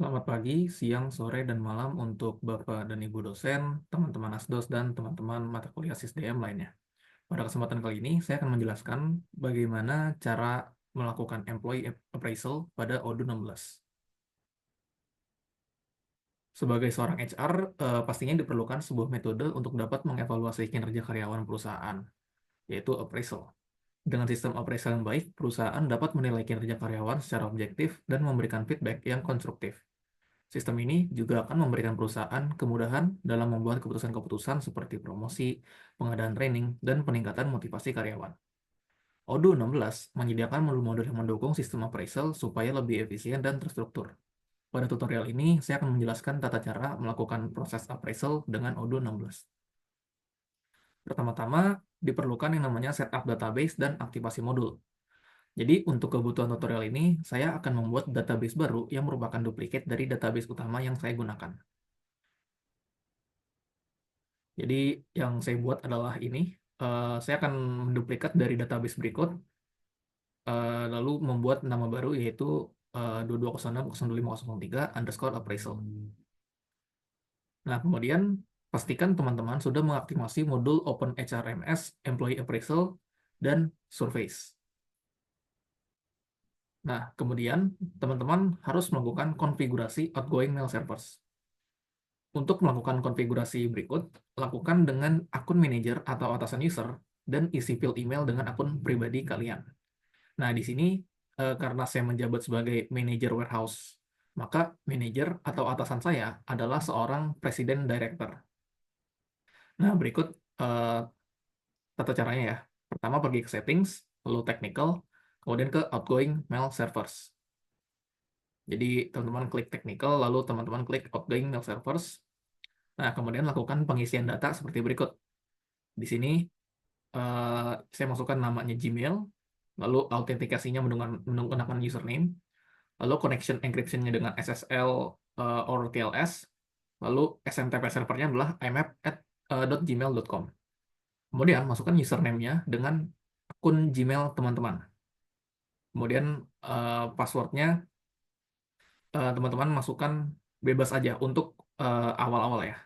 Selamat pagi, siang, sore, dan malam untuk Bapak dan Ibu dosen, teman-teman ASDOS, dan teman-teman mata kuliah SISDM lainnya. Pada kesempatan kali ini, saya akan menjelaskan bagaimana cara melakukan employee appraisal pada ODU 16. Sebagai seorang HR, pastinya diperlukan sebuah metode untuk dapat mengevaluasi kinerja karyawan perusahaan, yaitu appraisal. Dengan sistem appraisal yang baik, perusahaan dapat menilai kinerja karyawan secara objektif dan memberikan feedback yang konstruktif. Sistem ini juga akan memberikan perusahaan kemudahan dalam membuat keputusan-keputusan seperti promosi, pengadaan training, dan peningkatan motivasi karyawan. Odoo 16 menyediakan modul-modul yang mendukung sistem appraisal supaya lebih efisien dan terstruktur. Pada tutorial ini, saya akan menjelaskan tata cara melakukan proses appraisal dengan Odoo 16. Pertama-tama, diperlukan yang namanya setup database dan aktivasi modul. Jadi, untuk kebutuhan tutorial ini, saya akan membuat database baru yang merupakan duplikat dari database utama yang saya gunakan. Jadi yang saya buat adalah ini. Saya akan menduplikat dari database berikut, lalu membuat nama baru yaitu 2206.0503 underscore appraisal. Nah, kemudian pastikan teman-teman sudah mengaktifasi modul Open HRMS, Employee Appraisal, dan Surveys. Nah, kemudian teman-teman harus melakukan konfigurasi outgoing mail servers. Untuk melakukan konfigurasi berikut, lakukan dengan akun manajer atau atasan user dan isi field email dengan akun pribadi kalian. Nah, di sini karena saya menjabat sebagai manajer warehouse, maka manajer atau atasan saya adalah seorang presiden director. Nah, berikut eh, tata caranya ya. Pertama pergi ke settings, lalu technical, kemudian ke outgoing mail servers. Jadi teman-teman klik technical, lalu teman-teman klik outgoing mail servers. Nah, kemudian lakukan pengisian data seperti berikut. Di sini saya masukkan namanya Gmail, lalu autentikasinya menggunakan username, lalu connection encryption-nya dengan SSL or TLS, lalu SMTP servernya adalah imap@gmail.com. Kemudian masukkan username-nya dengan akun Gmail teman-teman. Kemudian password-nya teman-teman masukkan bebas aja untuk awal-awal ya.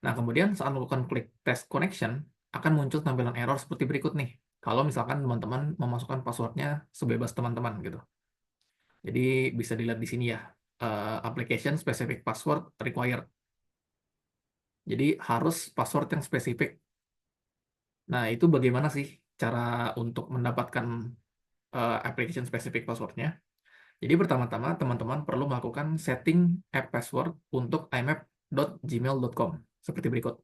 Nah, kemudian saat melakukan klik test connection, akan muncul tampilan error seperti berikut nih. Kalau misalkan teman-teman memasukkan passwordnya sebebas teman-teman gitu. Jadi bisa dilihat di sini ya, application specific password required. Jadi harus password yang spesifik. Nah, itu bagaimana sih cara untuk mendapatkan application specific passwordnya? Jadi pertama-tama teman-teman perlu melakukan setting app password untuk imap.gmail.com seperti berikut.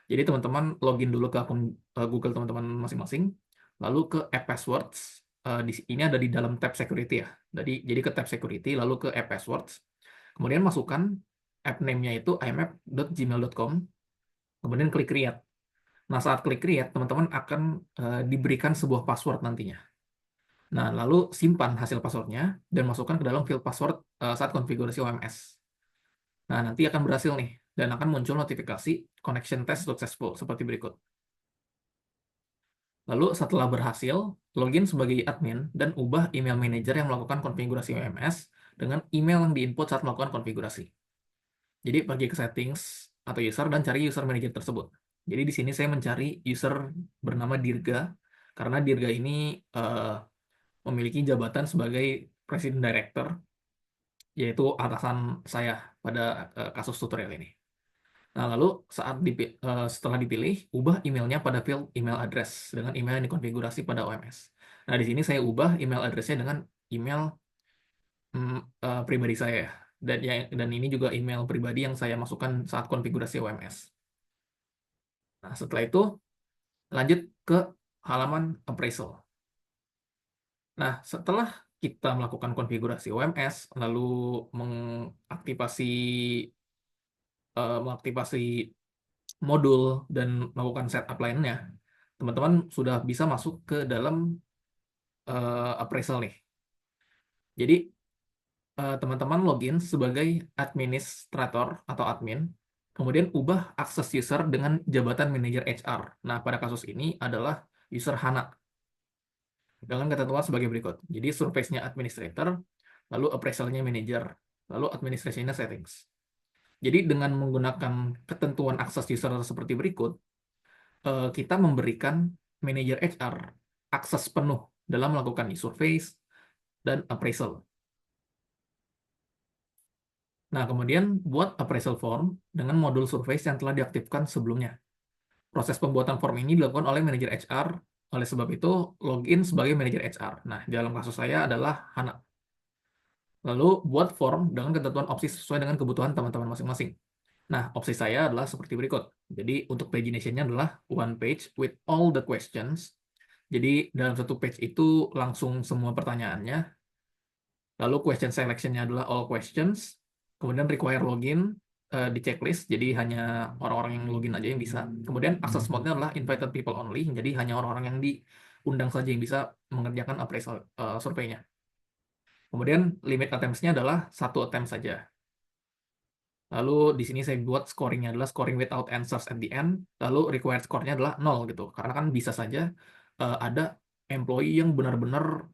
Jadi teman-teman login dulu ke akun Google teman-teman masing-masing, lalu ke app passwords. Ini ada di dalam tab security ya. Jadi ke tab security, lalu ke app passwords. Kemudian masukkan app name-nya itu imap.gmail.com, kemudian klik create. Nah, saat klik create, teman-teman akan diberikan sebuah password nantinya. Nah, lalu simpan hasil passwordnya dan masukkan ke dalam field password saat konfigurasi OMS. Nah, nanti akan berhasil nih, dan akan muncul notifikasi connection test successful seperti berikut. Lalu setelah berhasil, login sebagai admin dan ubah email manager yang melakukan konfigurasi OMS dengan email yang diinput saat melakukan konfigurasi. Jadi pergi ke settings atau user dan cari user manager tersebut. Jadi di sini saya mencari user bernama Dirga, karena Dirga ini memiliki jabatan sebagai President Director, yaitu atasan saya pada kasus tutorial ini. Nah, lalu setelah dipilih, ubah emailnya pada field email address dengan email yang dikonfigurasi pada OMS. Nah, di sini saya ubah email addressnya dengan email pribadi saya. Dan ini juga email pribadi yang saya masukkan saat konfigurasi OMS. Nah, setelah itu, lanjut ke halaman appraisal. Nah, setelah kita melakukan konfigurasi OMS, lalu mengaktifasi mengaktifasi modul dan melakukan setup lainnya, teman-teman sudah bisa masuk ke dalam appraisal nih. Jadi teman-teman login sebagai administrator atau admin, kemudian ubah akses user dengan jabatan manajer HR. Nah, pada kasus ini adalah user Hana dengan ketentuan sebagai berikut. Jadi surface-nya administrator, lalu appraisal-nya manager. lalu administration settings. Jadi dengan menggunakan ketentuan akses user seperti berikut, kita memberikan manajer HR akses penuh dalam melakukan surveys dan appraisal. Nah, kemudian buat appraisal form dengan modul surveys yang telah diaktifkan sebelumnya. Proses pembuatan form ini dilakukan oleh manajer HR, oleh sebab itu login sebagai manajer HR. Nah, dalam kasus saya adalah Hana. Lalu buat form dengan ketentuan opsi sesuai dengan kebutuhan teman-teman masing-masing. Nah, opsi saya adalah seperti berikut. Jadi untuk pagination-nya adalah one page with all the questions. Jadi dalam satu page itu langsung semua pertanyaannya. Lalu question selection-nya adalah all questions. Kemudian require login di checklist. Jadi hanya orang-orang yang login aja yang bisa. Kemudian access mode-nya adalah invited people only. Jadi hanya orang-orang yang diundang saja yang bisa mengerjakan appraisal survei-nya. Kemudian limit attempts-nya adalah satu attempt saja. Lalu di sini saya buat scoring-nya adalah scoring without answers at the end. Lalu required score-nya adalah 0 gitu. Karena kan bisa saja ada employee yang benar-benar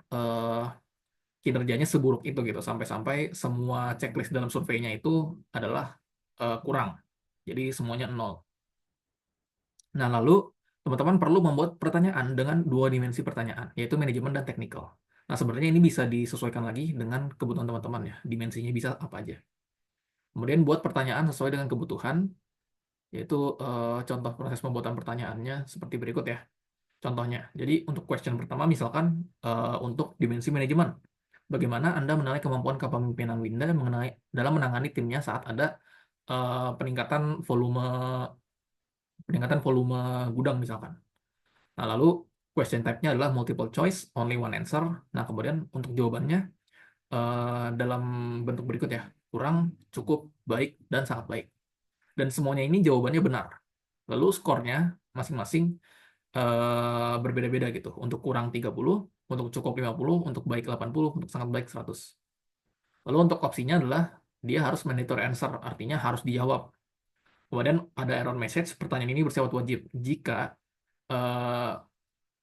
kinerjanya seburuk itu gitu. Sampai-sampai semua checklist dalam surveinya itu adalah kurang. Jadi semuanya 0. Nah, lalu teman-teman perlu membuat pertanyaan dengan dua dimensi pertanyaan, yaitu manajemen dan teknikal. Nah, sebenarnya ini bisa disesuaikan lagi dengan kebutuhan teman-teman ya. Dimensinya bisa apa aja. Kemudian buat pertanyaan sesuai dengan kebutuhan, yaitu contoh proses pembuatan pertanyaannya seperti berikut ya. Contohnya, jadi untuk question pertama misalkan untuk dimensi manajemen. Bagaimana Anda menilai kemampuan kepemimpinan Winda dalam menangani timnya saat ada peningkatan volume gudang misalkan. Nah, lalu question type-nya adalah multiple choice, only one answer. Nah, kemudian untuk jawabannya dalam bentuk berikut ya, kurang, cukup, baik, dan sangat baik. Dan semuanya ini jawabannya benar. Lalu skornya masing-masing berbeda-beda gitu. Untuk kurang 30, untuk cukup 50, untuk baik 80, untuk sangat baik 100. Lalu untuk opsinya adalah dia harus mandatory answer, artinya harus dijawab. Kemudian ada error message, pertanyaan ini bersifat wajib jika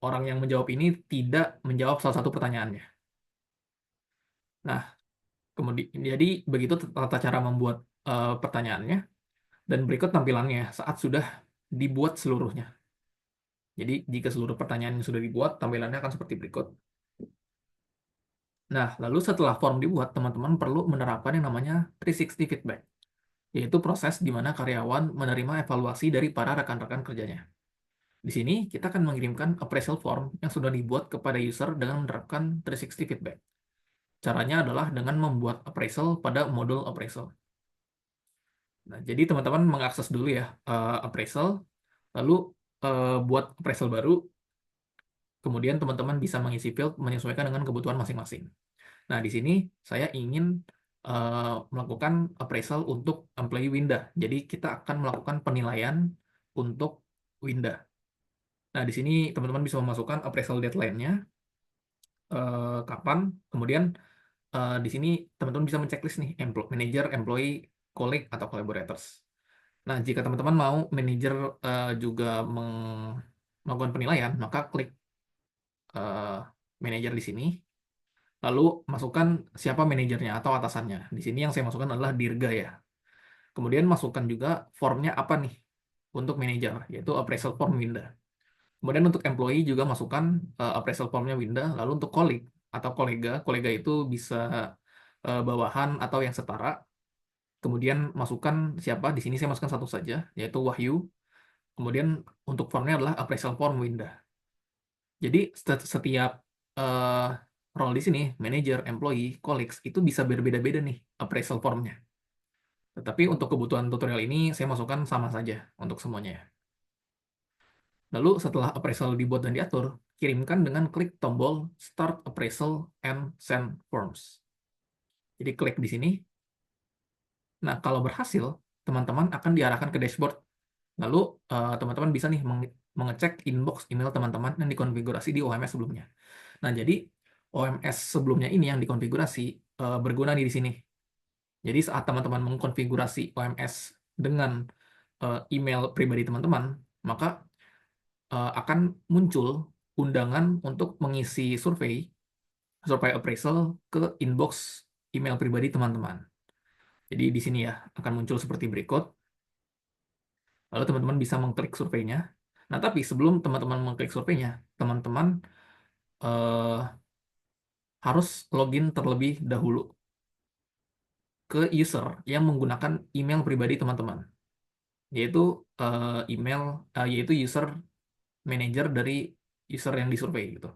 orang yang menjawab ini tidak menjawab salah satu pertanyaannya. Nah, kemudian jadi begitu tata cara membuat pertanyaannya, dan berikut tampilannya saat sudah dibuat seluruhnya. Jadi jika seluruh pertanyaan yang sudah dibuat, tampilannya akan seperti berikut. Nah, lalu setelah form dibuat, teman-teman perlu menerapkan yang namanya 360 feedback, yaitu proses di mana karyawan menerima evaluasi dari para rekan-rekan kerjanya. Di sini, kita akan mengirimkan appraisal form yang sudah dibuat kepada user dengan menerapkan 360 feedback. Caranya adalah dengan membuat appraisal pada modul appraisal. Nah, jadi teman-teman mengakses dulu ya appraisal, lalu buat appraisal baru, kemudian teman-teman bisa mengisi field menyesuaikan dengan kebutuhan masing-masing. Nah, di sini saya ingin melakukan appraisal untuk employee Winda. Jadi kita akan melakukan penilaian untuk Winda. Nah, di sini teman-teman bisa memasukkan appraisal deadline-nya, kapan, kemudian di sini teman-teman bisa menceklis nih, manager, employee, colleague, atau collaborators. Nah, jika teman-teman mau manajer juga melakukan penilaian, maka klik manajer di sini. Lalu masukkan siapa manajernya atau atasannya. Di sini yang saya masukkan adalah Dirga ya. Kemudian masukkan juga formnya apa nih untuk manajer, yaitu appraisal form Winda. Kemudian untuk employee juga masukkan appraisal formnya Winda. Lalu untuk colleague atau kolega itu bisa bawahan atau yang setara. Kemudian masukkan siapa, di sini saya masukkan satu saja, yaitu Wahyu. Kemudian untuk formnya adalah appraisal form Winda. Jadi setiap uh, role di sini, manager, employee, colleagues, itu bisa berbeda-beda nih appraisal formnya. Tetapi untuk kebutuhan tutorial ini, saya masukkan sama saja untuk semuanya. Lalu setelah appraisal dibuat dan diatur, kirimkan dengan klik tombol Start Appraisal and Send Forms. Jadi klik di sini. Nah, kalau berhasil, teman-teman akan diarahkan ke dashboard. Lalu teman-teman bisa nih mengecek inbox email teman-teman yang dikonfigurasi di OMS sebelumnya. Nah, jadi OMS sebelumnya ini yang dikonfigurasi berguna nih di sini. Jadi saat teman-teman mengkonfigurasi OMS dengan email pribadi teman-teman, maka akan muncul undangan untuk mengisi survei appraisal ke inbox email pribadi teman-teman. Jadi di sini ya akan muncul seperti berikut. Lalu teman-teman bisa mengklik surveinya. Nah, tapi sebelum teman-teman mengklik surveinya, teman-teman eh, harus login terlebih dahulu ke user yang menggunakan email pribadi teman-teman, yaitu yaitu user manager dari user yang disurvei gitu.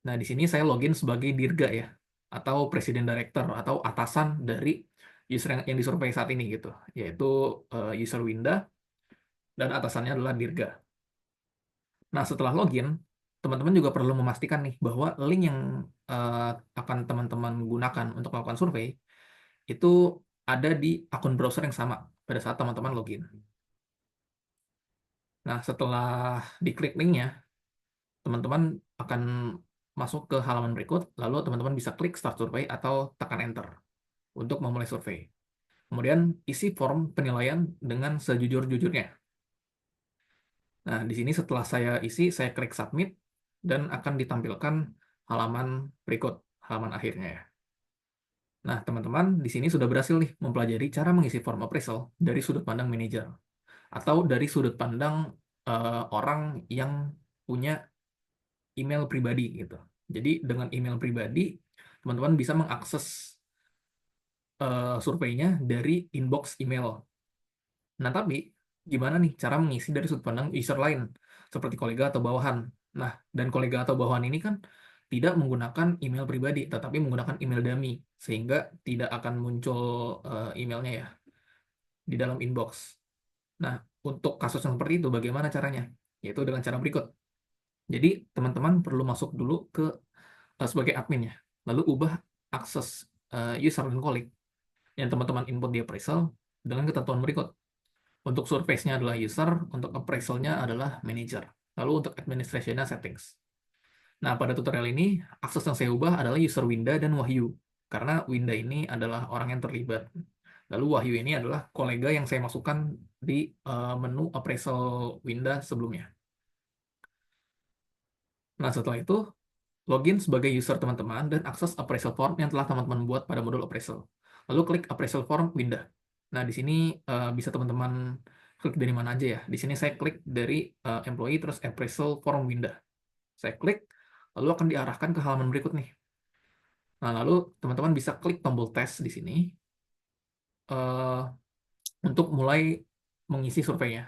Nah, di sini saya login sebagai Dirga ya, atau Presiden Director atau atasan dari user yang disurvei saat ini gitu, yaitu user Winda dan atasannya adalah Dirga. Nah, setelah login, teman-teman juga perlu memastikan nih bahwa link yang eh, akan teman-teman gunakan untuk melakukan survei itu ada di akun browser yang sama pada saat teman-teman login. Nah, setelah diklik linknya, teman-teman akan masuk ke halaman berikut, lalu teman-teman bisa klik Start Survey atau tekan Enter untuk memulai survei. Kemudian isi form penilaian dengan sejujur-jujurnya. Nah, di sini setelah saya isi, saya klik Submit, dan akan ditampilkan halaman berikut, halaman akhirnya ya. Nah, teman-teman di sini sudah berhasil nih mempelajari cara mengisi form appraisal dari sudut pandang manajer, atau dari sudut pandang orang yang punya email pribadi gitu. Jadi dengan email pribadi, teman-teman bisa mengakses surveinya dari inbox email. Nah, tapi gimana nih cara mengisi dari sudut pandang user lain, seperti kolega atau bawahan? Nah, dan kolega atau bawahan ini kan tidak menggunakan email pribadi, tetapi menggunakan email dummy, sehingga tidak akan muncul emailnya ya di dalam inbox. Nah, untuk kasus yang seperti itu, bagaimana caranya? Yaitu dengan cara berikut. Jadi, teman-teman perlu masuk dulu ke sebagai admin ya, lalu ubah akses user dan colleague yang teman-teman input di appraisal dengan ketentuan berikut. Untuk surface-nya adalah user, untuk appraisal-nya adalah manager. Lalu untuk administration-nya settings. Nah, pada tutorial ini, akses yang saya ubah adalah user Winda dan Wahyu. Karena Winda ini adalah orang yang terlibat. Lalu Wahyu ini adalah kolega yang saya masukkan di menu appraisal Winda sebelumnya. Nah, setelah itu, login sebagai user teman-teman dan akses appraisal form yang telah teman-teman buat pada modul appraisal. Lalu klik appraisal form Winda. Nah, di sini bisa teman-teman klik dari mana aja ya. Di sini saya klik dari employee terus appraisal form Winda. Saya klik, lalu akan diarahkan ke halaman berikut nih. Nah, lalu teman-teman bisa klik tombol tes di sini eh, untuk mulai mengisi surveinya.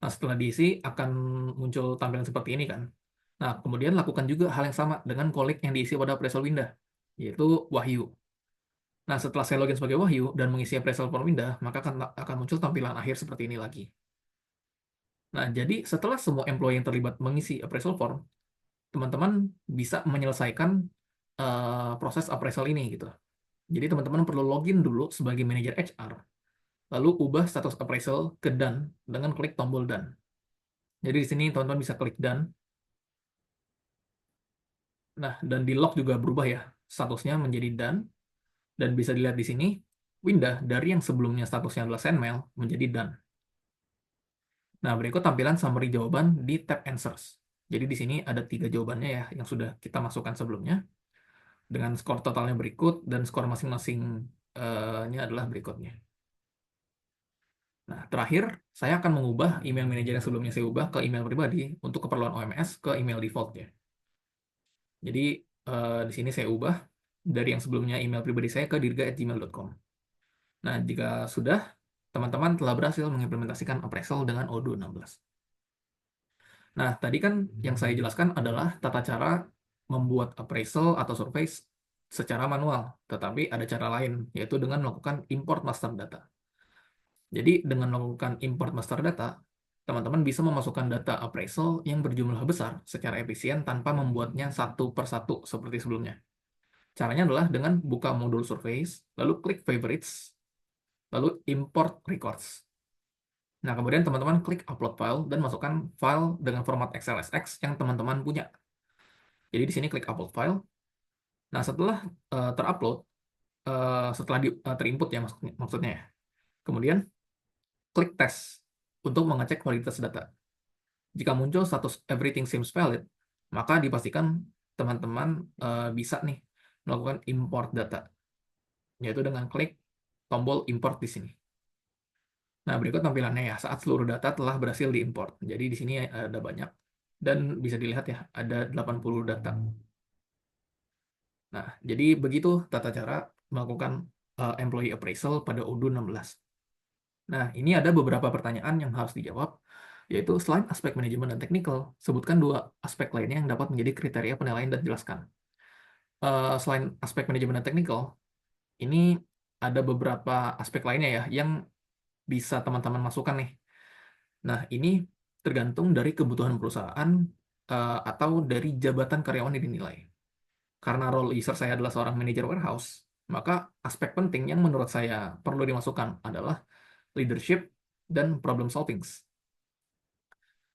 Nah, setelah diisi akan muncul tampilan seperti ini kan. Nah, kemudian lakukan juga hal yang sama dengan kolik yang diisi pada appraisal Winda, yaitu Wahyu. Nah, setelah saya login sebagai Wahyu dan mengisi appraisal form Winda, maka akan muncul tampilan akhir seperti ini lagi. Nah, jadi setelah semua employee yang terlibat mengisi appraisal form, teman-teman bisa menyelesaikan proses appraisal ini gitu. Jadi teman-teman perlu login dulu sebagai manajer HR, lalu ubah status appraisal ke done dengan klik tombol done. Jadi di sini teman-teman bisa klik done. Nah, dan di log juga berubah ya, statusnya menjadi done, dan bisa dilihat di sini, Winda dari yang sebelumnya statusnya adalah send mail menjadi done. Nah, berikut tampilan summary jawaban di tab Answers. Jadi di sini ada 3 jawabannya ya, yang sudah kita masukkan sebelumnya, dengan skor totalnya berikut, dan skor masing-masingnya adalah berikutnya. Nah, terakhir, saya akan mengubah email manager yang sebelumnya saya ubah ke email pribadi untuk keperluan OMS ke email defaultnya. Jadi, di sini saya ubah dari yang sebelumnya email pribadi saya ke dirga@gmail.com. Nah, jika sudah, teman-teman telah berhasil mengimplementasikan appraisal dengan Odoo 16. Nah, tadi kan yang saya jelaskan adalah tata cara membuat appraisal atau survei secara manual, tetapi ada cara lain, yaitu dengan melakukan import master data. Jadi, dengan melakukan import master data, teman-teman bisa memasukkan data appraisal yang berjumlah besar secara efisien tanpa membuatnya satu per satu seperti sebelumnya. Caranya adalah dengan buka modul surveys, lalu klik favorites, lalu import records. Nah, kemudian teman-teman klik upload file dan masukkan file dengan format XLSX yang teman-teman punya. Jadi di sini klik upload file. Nah, setelah terupload, setelah terinput ya maksudnya ya. Kemudian klik tes untuk mengecek kualitas data. Jika muncul status everything seems valid, maka dipastikan teman-teman bisa nih melakukan import data. yaitu dengan klik tombol import di sini. Nah, berikut tampilannya ya saat seluruh data telah berhasil diimport. Jadi di sini ada banyak dan bisa dilihat ya ada 80 data. Nah, jadi begitu tata cara melakukan employee appraisal pada Odoo 16. Nah, ini ada beberapa pertanyaan yang harus dijawab, yaitu selain aspek manajemen dan teknikal, sebutkan dua aspek lainnya yang dapat menjadi kriteria penilaian dan jelaskan. Selain aspek manajemen dan teknikal, ini ada beberapa aspek lainnya ya yang bisa teman-teman masukkan nih. Nah, ini tergantung dari kebutuhan perusahaan atau dari jabatan karyawan yang dinilai. Karena role user saya adalah seorang manajer warehouse, maka aspek penting yang menurut saya perlu dimasukkan adalah leadership dan problem solving.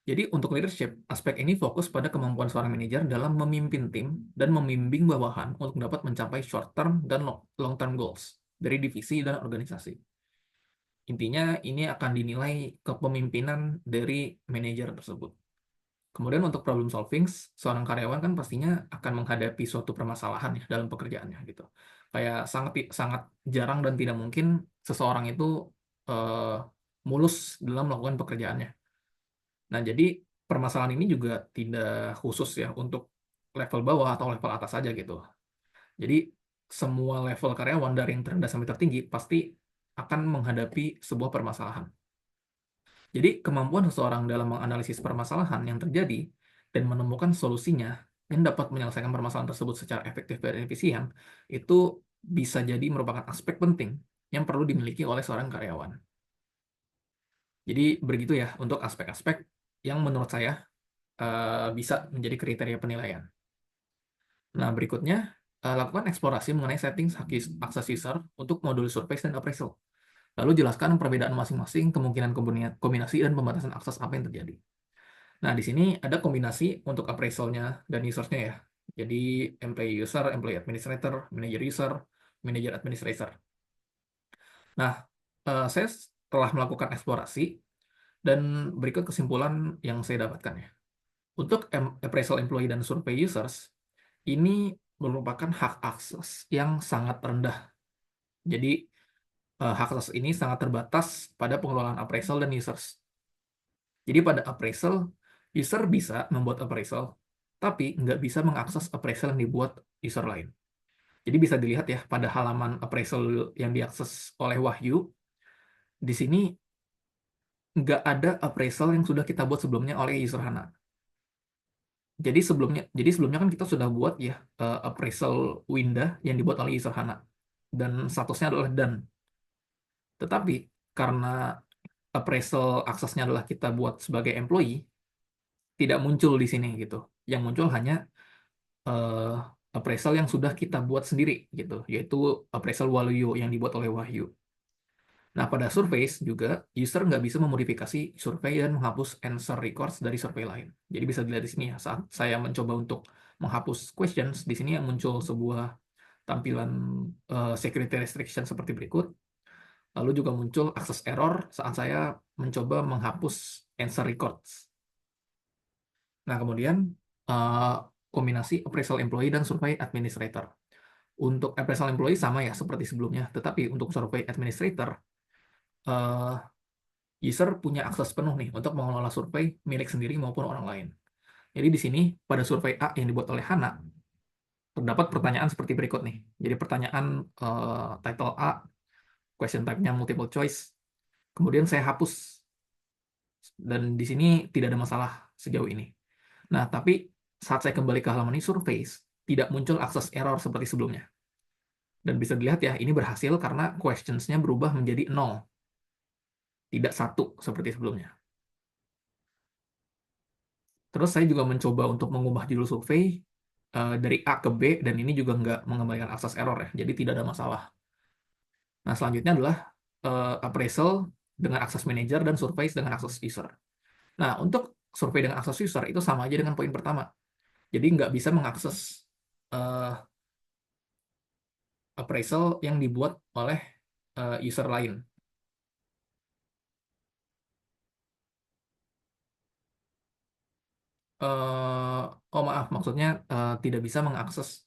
Jadi untuk leadership, aspek ini fokus pada kemampuan seorang manajer dalam memimpin tim dan membimbing bawahan untuk dapat mencapai short term dan long term goals dari divisi dan organisasi. Intinya ini akan dinilai kepemimpinan dari manajer tersebut. Kemudian untuk problem solving, seorang karyawan kan pastinya akan menghadapi suatu permasalahan ya dalam pekerjaannya gitu. Kayak sangat sangat jarang dan tidak mungkin seseorang itu eh, mulus dalam melakukan pekerjaannya. Nah, jadi permasalahan ini juga tidak khusus ya untuk level bawah atau level atas saja gitu. Jadi semua level karyawan dari yang terendah sampai tertinggi pasti akan menghadapi sebuah permasalahan. Jadi kemampuan seseorang dalam menganalisis permasalahan yang terjadi dan menemukan solusinya yang dapat menyelesaikan permasalahan tersebut secara efektif dan efisien itu bisa jadi merupakan aspek penting yang perlu dimiliki oleh seorang karyawan. Jadi begitu ya untuk aspek-aspek yang menurut saya bisa menjadi kriteria penilaian. Nah, berikutnya, lakukan eksplorasi mengenai settings akses user untuk modul survei dan appraisal. Lalu jelaskan perbedaan masing-masing, kemungkinan kombinasi, dan pembatasan akses apa yang terjadi. Nah, di sini ada kombinasi untuk appraisalnya dan usersnya ya. Jadi, employee user, employee administrator, manager user, manager administrator. Nah, saya telah melakukan eksplorasi dan berikut kesimpulan yang saya dapatkan ya. Untuk appraisal employee dan survey users, ini merupakan hak akses yang sangat rendah. Jadi, hak akses ini sangat terbatas pada pengelolaan appraisal dan users. Jadi, pada appraisal, user bisa membuat appraisal, tapi nggak bisa mengakses appraisal yang dibuat user lain. Jadi, bisa dilihat ya, pada halaman appraisal yang diakses oleh Wahyu, di sini nggak ada appraisal yang sudah kita buat sebelumnya oleh user HANA. Jadi sebelumnya kan kita sudah buat ya appraisal Winda yang dibuat oleh user HANA dan statusnya adalah done. Tetapi karena appraisal aksesnya adalah kita buat sebagai employee, tidak muncul di sini gitu. Yang muncul hanya eh, appraisal yang sudah kita buat sendiri gitu, yaitu appraisal Waluyo yang dibuat oleh Wahyu. Nah, pada surveys juga, user nggak bisa memodifikasi survei dan menghapus answer records dari survei lain. Jadi bisa dilihat di sini ya, saat saya mencoba untuk menghapus questions, di sini yang muncul sebuah tampilan security restriction seperti berikut. Lalu juga muncul access error saat saya mencoba menghapus answer records. Nah, kemudian eh, kombinasi appraisal employee dan survei administrator. Untuk appraisal employee sama ya seperti sebelumnya, tetapi untuk survei administrator, eh, user punya akses penuh nih untuk mengelola survei milik sendiri maupun orang lain. Jadi di sini pada survei A yang dibuat oleh Hana terdapat pertanyaan seperti berikut nih. Jadi pertanyaan title A, question type-nya multiple choice. Kemudian saya hapus dan di sini tidak ada masalah sejauh ini. Nah, tapi saat saya kembali ke halaman ini surveys, tidak muncul akses error seperti sebelumnya. Dan bisa dilihat ya, ini berhasil karena questions-nya berubah menjadi 0, tidak 1 seperti sebelumnya. Terus saya juga mencoba untuk mengubah judul survei dari A ke B, dan ini juga nggak mengembalikan akses error ya, jadi tidak ada masalah. Nah, selanjutnya adalah appraisal dengan akses manager dan survei dengan akses user. Nah, untuk survei dengan akses user itu sama aja dengan poin pertama. Jadi nggak bisa mengakses uh, appraisal yang dibuat oleh user lain. Oh maaf, maksudnya tidak bisa mengakses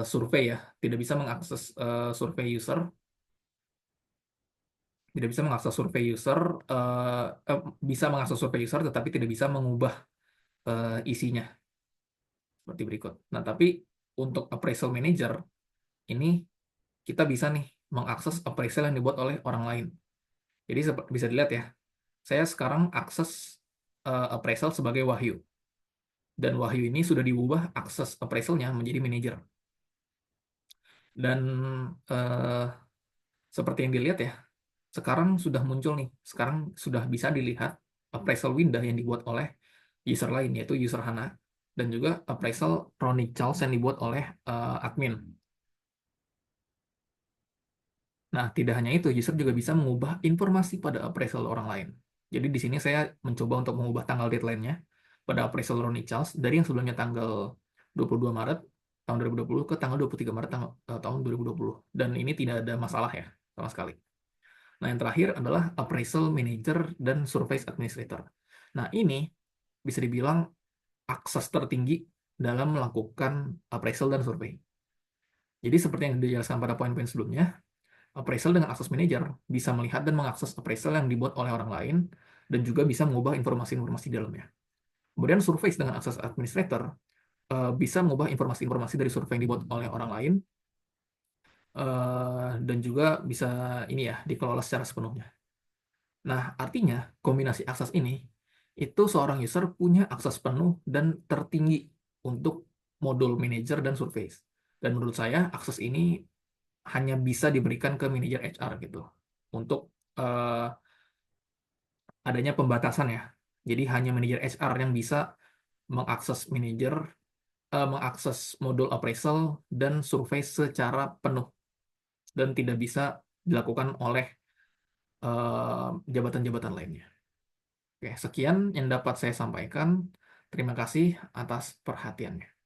survei ya, tidak bisa mengakses survei user, tidak bisa mengakses survei user, bisa mengakses survei user, tetapi tidak bisa mengubah isinya seperti berikut. Nah, tapi untuk appraisal manager ini kita bisa nih mengakses appraisal yang dibuat oleh orang lain. Jadi bisa dilihat ya, saya sekarang akses appraisal sebagai Wahyu, dan Wahyu ini sudah diubah akses appraisalnya menjadi manager. Dan eh, seperti yang dilihat ya, sekarang sudah muncul nih, sekarang sudah bisa dilihat appraisal window yang dibuat oleh user lain, yaitu user Hana, dan juga appraisal Ronnie Charles yang dibuat oleh admin. Nah, tidak hanya itu, user juga bisa mengubah informasi pada appraisal orang lain. Jadi di sini saya mencoba untuk mengubah tanggal deadline-nya pada appraisal Ronnie Charles dari yang sebelumnya tanggal 22 Maret tahun 2020 ke tanggal 23 Maret tahun 2020. Dan ini tidak ada masalah ya, sama sekali. Nah, yang terakhir adalah appraisal manager dan survey administrator. Nah, ini bisa dibilang akses tertinggi dalam melakukan appraisal dan survei. Jadi seperti yang dijelaskan pada poin-poin sebelumnya, appraisal dengan akses manager bisa melihat dan mengakses appraisal yang dibuat oleh orang lain dan juga bisa mengubah informasi-informasi di dalamnya. Kemudian survei dengan akses administrator bisa mengubah informasi-informasi dari survei yang dibuat oleh orang lain dan juga bisa ini ya dikelola secara sepenuhnya. Nah, artinya kombinasi akses ini itu seorang user punya akses penuh dan tertinggi untuk modul manager dan survei. Dan menurut saya akses ini hanya bisa diberikan ke manajer HR gitu untuk eh, adanya pembatasan ya. Jadi hanya manajer HR yang bisa mengakses mengakses modul appraisal dan survei secara penuh dan tidak bisa dilakukan oleh jabatan-jabatan lainnya. Oke, sekian yang dapat saya sampaikan. Terima kasih atas perhatiannya.